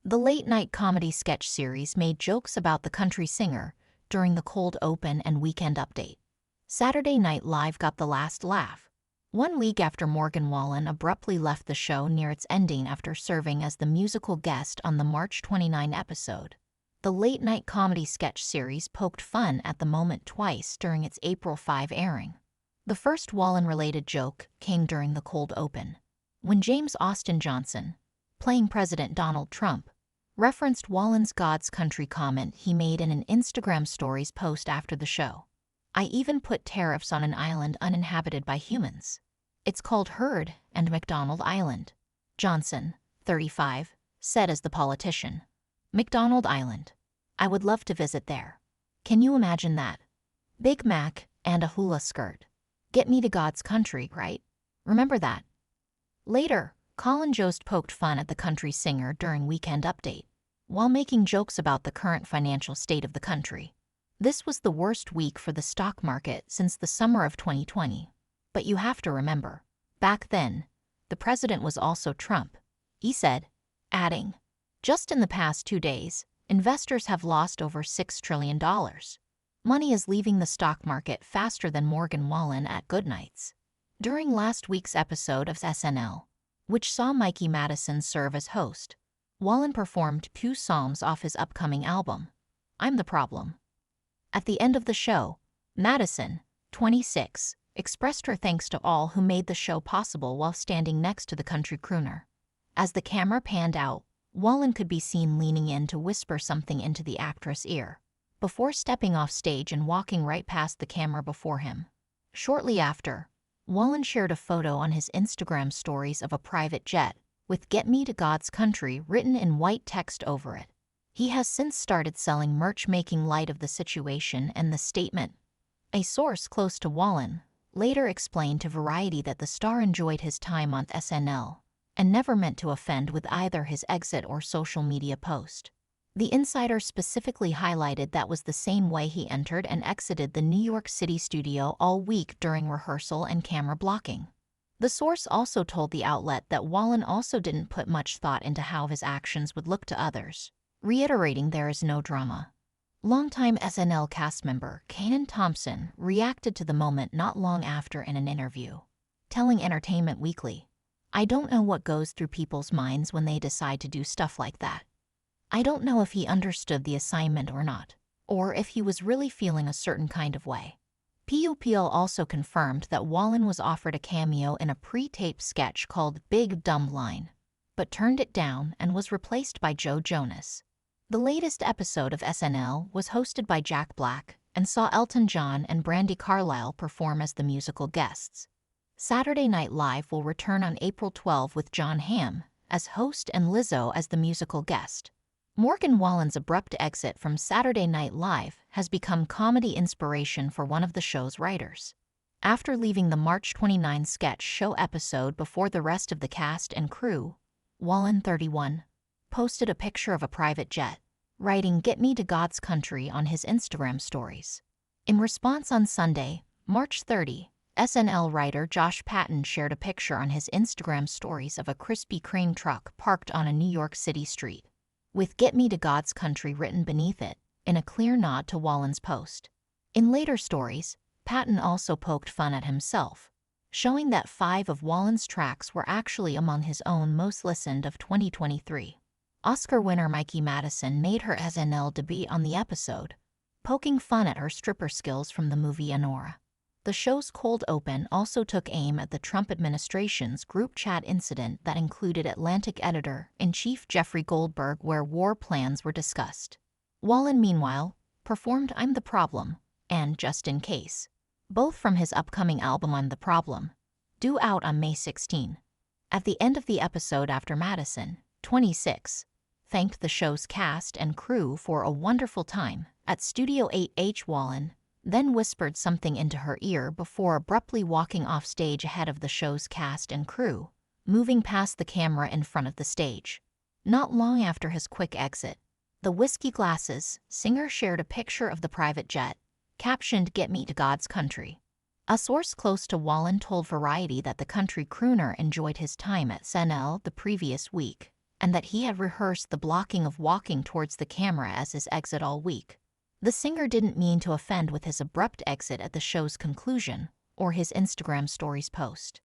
The late-night comedy sketch series made jokes about the country singer during the cold open and weekend update. Saturday Night Live got the last laugh. 1 week after Morgan Wallen abruptly left the show near its ending after serving as the musical guest on the March 29 episode, the late-night comedy sketch series poked fun at the moment twice during its April 5 airing. The first Wallen-related joke came during the cold open, when James Austin Johnson, playing President Donald Trump, referenced Wallen's God's Country comment he made in an Instagram Stories post after the show. "I even put tariffs on an island uninhabited by humans. It's called Heard and McDonald Island," Johnson, 35, said as the politician. "McDonald Island. I would love to visit there. Can you imagine that? Big Mac and a hula skirt. Get me to God's country, right? Remember that?" Later, Colin Jost poked fun at the country singer during Weekend Update, while making jokes about the current financial state of the country. This was the worst week for the stock market since the summer of 2020. But you have to remember, back then, the president was also Trump, he said, adding, "Just in the past 2 days, investors have lost over $6 trillion. Money is leaving the stock market faster than Morgan Wallen at Goodnights." During last week's episode of SNL, which saw Mikey Madison serve as host, Wallen performed 2 songs off his upcoming album, I'm the Problem. At the end of the show, Madison, 26, expressed her thanks to all who made the show possible while standing next to the country crooner. As the camera panned out, Wallen could be seen leaning in to whisper something into the actress' ear, before stepping off stage and walking right past the camera before him. Shortly after, Wallen shared a photo on his Instagram Stories of a private jet, with "Get Me to God's Country" written in white text over it. He has since started selling merch making light of the situation and the statement. A source close to Wallen later explained to Variety that the star enjoyed his time on SNL and never meant to offend with either his exit or social media post. The insider specifically highlighted that was the same way he entered and exited the New York City studio all week during rehearsal and camera blocking. The source also told the outlet that Wallen also didn't put much thought into how his actions would look to others, reiterating there is no drama. Longtime SNL cast member Kenan Thompson reacted to the moment not long after in an interview, telling Entertainment Weekly, "I don't know what goes through people's minds when they decide to do stuff like that. I don't know if he understood the assignment or not, or if he was really feeling a certain kind of way." PUPL also confirmed that Wallen was offered a cameo in a pre-taped sketch called Big Dumb Line, but turned it down and was replaced by Joe Jonas. The latest episode of SNL was hosted by Jack Black and saw Elton John and Brandi Carlile perform as the musical guests. Saturday Night Live will return on April 12 with Jon Hamm as host and Lizzo as the musical guest. Morgan Wallen's abrupt exit from Saturday Night Live has become comedy inspiration for one of the show's writers. After leaving the March 29 sketch show episode before the rest of the cast and crew, Wallen, 31, posted a picture of a private jet, writing "Get Me to God's Country" on his Instagram Stories. In response on Sunday, March 30, SNL writer Josh Patton shared a picture on his Instagram Stories of a Krispy Kreme truck parked on a New York City street, with "Get Me to God's Country" written beneath it, in a clear nod to Wallen's post. In later stories, Patton also poked fun at himself, showing that 5 of Wallen's tracks were actually among his own most listened of 2023. Oscar winner Mikey Madison made her SNL debut on the episode, poking fun at her stripper skills from the movie Anora. The show's cold open also took aim at the Trump administration's group chat incident that included Atlantic editor-in-chief Jeffrey Goldberg, where war plans were discussed. Wallen, meanwhile, performed "I'm the Problem" and "Just in Case," both from his upcoming album I'm the Problem, due out on May 16. At the end of the episode, after Madison, 26, thanked the show's cast and crew for a wonderful time at Studio 8H, Wallen then whispered something into her ear before abruptly walking off stage ahead of the show's cast and crew, moving past the camera in front of the stage. Not long after his quick exit, the Whiskey Glasses singer shared a picture of the private jet, captioned "Get Me to God's Country." A source close to Wallen told Variety that the country crooner enjoyed his time at SNL the previous week and that he had rehearsed the blocking of walking towards the camera as his exit all week. The singer didn't mean to offend with his abrupt exit at the show's conclusion or his Instagram stories post.